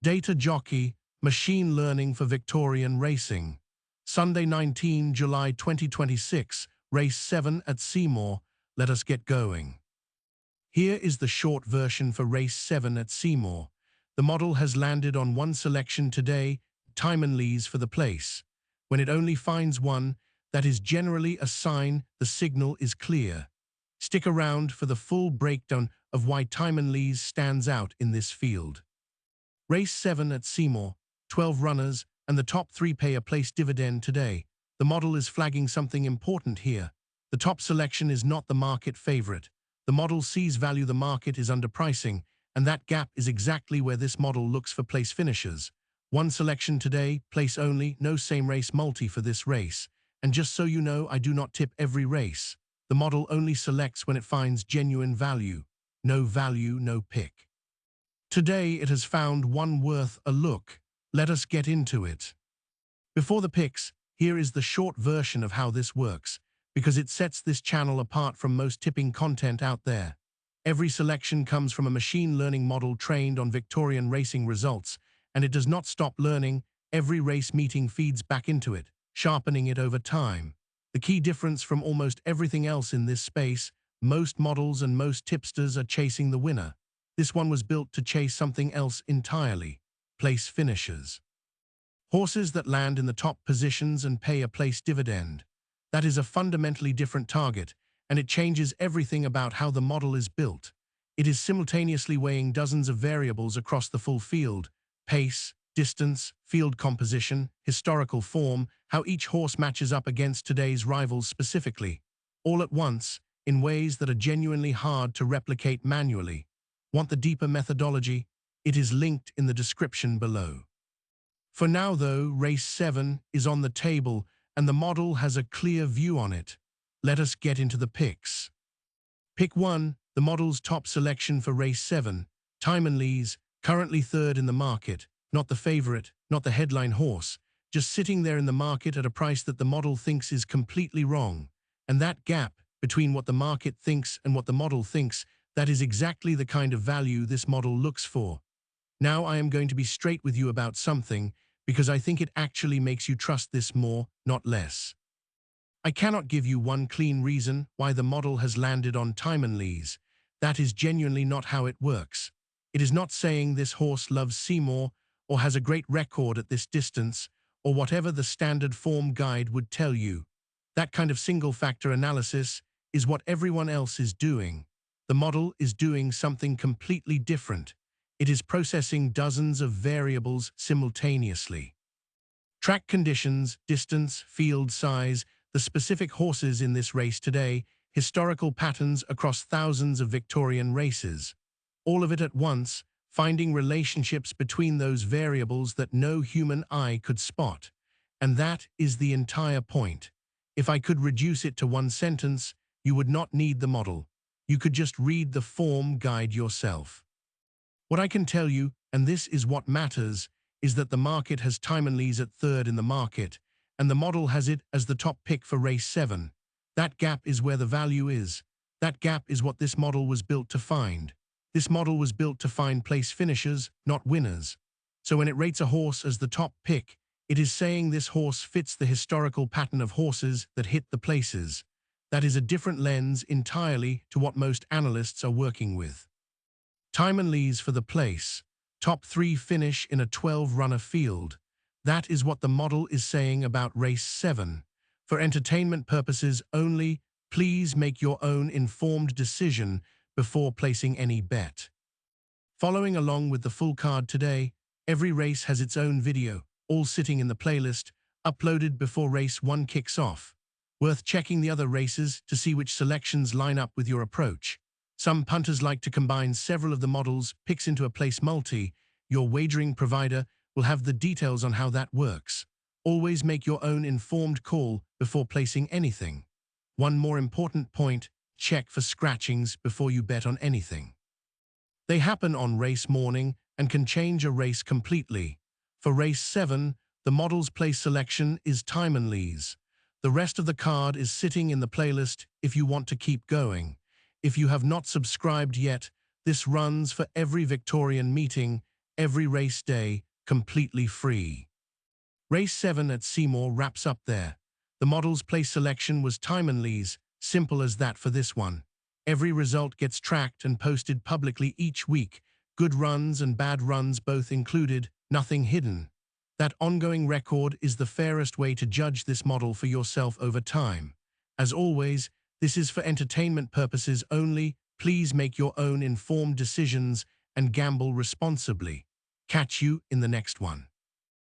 Data Jockey, Machine Learning for Victorian Racing. Sunday 19 July 2026, Race 7 at Seymour. Let us get going. Here is the short version for Race 7 at Seymour. The model has landed on one selection today, Tymon for the place. When it only finds one, that is generally a sign the signal is clear. Stick around for the full breakdown of why Tymon stands out in this field. Race 7 at Seymour, 12 runners, and the top 3 pay a place dividend today. The model is flagging something important here. The top selection is not the market favorite. The model sees value the market is underpricing, and that gap is exactly where this model looks for place finishers. One selection today, place only, no same race multi for this race. And just so you know, I do not tip every race. The model only selects when it finds genuine value. No value, no pick. Today it has found one worth a look. Let us get into it. Before the picks, here is the short version of how this works, because it sets this channel apart from most tipping content out there. Every selection comes from a machine learning model trained on Victorian racing results, and it does not stop learning. Every race meeting feeds back into it, sharpening it over time. The key difference from almost everything else in this space, most models and most tipsters are chasing the winner. This one was built to chase something else entirely, place finishers. Horses that land in the top positions and pay a place dividend. That is a fundamentally different target, and it changes everything about how the model is built. It is simultaneously weighing dozens of variables across the full field: pace, distance, field composition, historical form, how each horse matches up against today's rivals specifically, all at once, in ways that are genuinely hard to replicate manually. Want the deeper methodology? It is linked in the description below. For now though, Race 7 is on the table and the model has a clear view on it. Let us get into the picks. Pick 1, the model's top selection for Race 7, Tymon currently third in the market, not the favorite, not the headline horse, just sitting there in the market at a price that the model thinks is completely wrong. And that gap between what the market thinks and what the model thinks, that is exactly the kind of value this model looks for. Now I am going to be straight with you about something, because I think it actually makes you trust this more, not less. I cannot give you one clean reason why the model has landed on Tymon. That is genuinely not how it works. It is not saying this horse loves Seymour or has a great record at this distance or whatever the standard form guide would tell you. That kind of single-factor analysis is what everyone else is doing. The model is doing something completely different. It is processing dozens of variables simultaneously. Track conditions, distance, field size, the specific horses in this race today, historical patterns across thousands of Victorian races. All of it at once, finding relationships between those variables that no human eye could spot. And that is the entire point. If I could reduce it to one sentence, you would not need the model. You could just read the form guide yourself. What I can tell you, and this is what matters, is that the market has Tymon at third in the market, and the model has it as the top pick for Race 7. That gap is where the value is. That gap is what this model was built to find. This model was built to find place finishers, not winners. So when it rates a horse as the top pick, it is saying this horse fits the historical pattern of horses that hit the places. That is a different lens entirely to what most analysts are working with. Tymon for the place. Top 3 finish in a 12-runner field. That is what the model is saying about Race 7. For entertainment purposes only, please make your own informed decision before placing any bet. Following along with the full card today, every race has its own video, all sitting in the playlist, uploaded before Race 1 kicks off. Worth checking the other races to see which selections line up with your approach. Some punters like to combine several of the model's picks into a place multi. Your wagering provider will have the details on how that works. Always make your own informed call before placing anything. One more important point, check for scratchings before you bet on anything. They happen on race morning and can change a race completely. For Race 7, the model's place selection is Tymon. The rest of the card is sitting in the playlist if you want to keep going. If you have not subscribed yet, this runs for every Victorian meeting every race day, completely free. Race 7 at Seymour wraps up there. The model's place selection was Timonley's, simple as that for this one. Every result gets tracked and posted publicly each week, good runs and bad runs both included, nothing hidden. That ongoing record is the fairest way to judge this model for yourself over time. As always, this is for entertainment purposes only. Please make your own informed decisions and gamble responsibly. Catch you in the next one.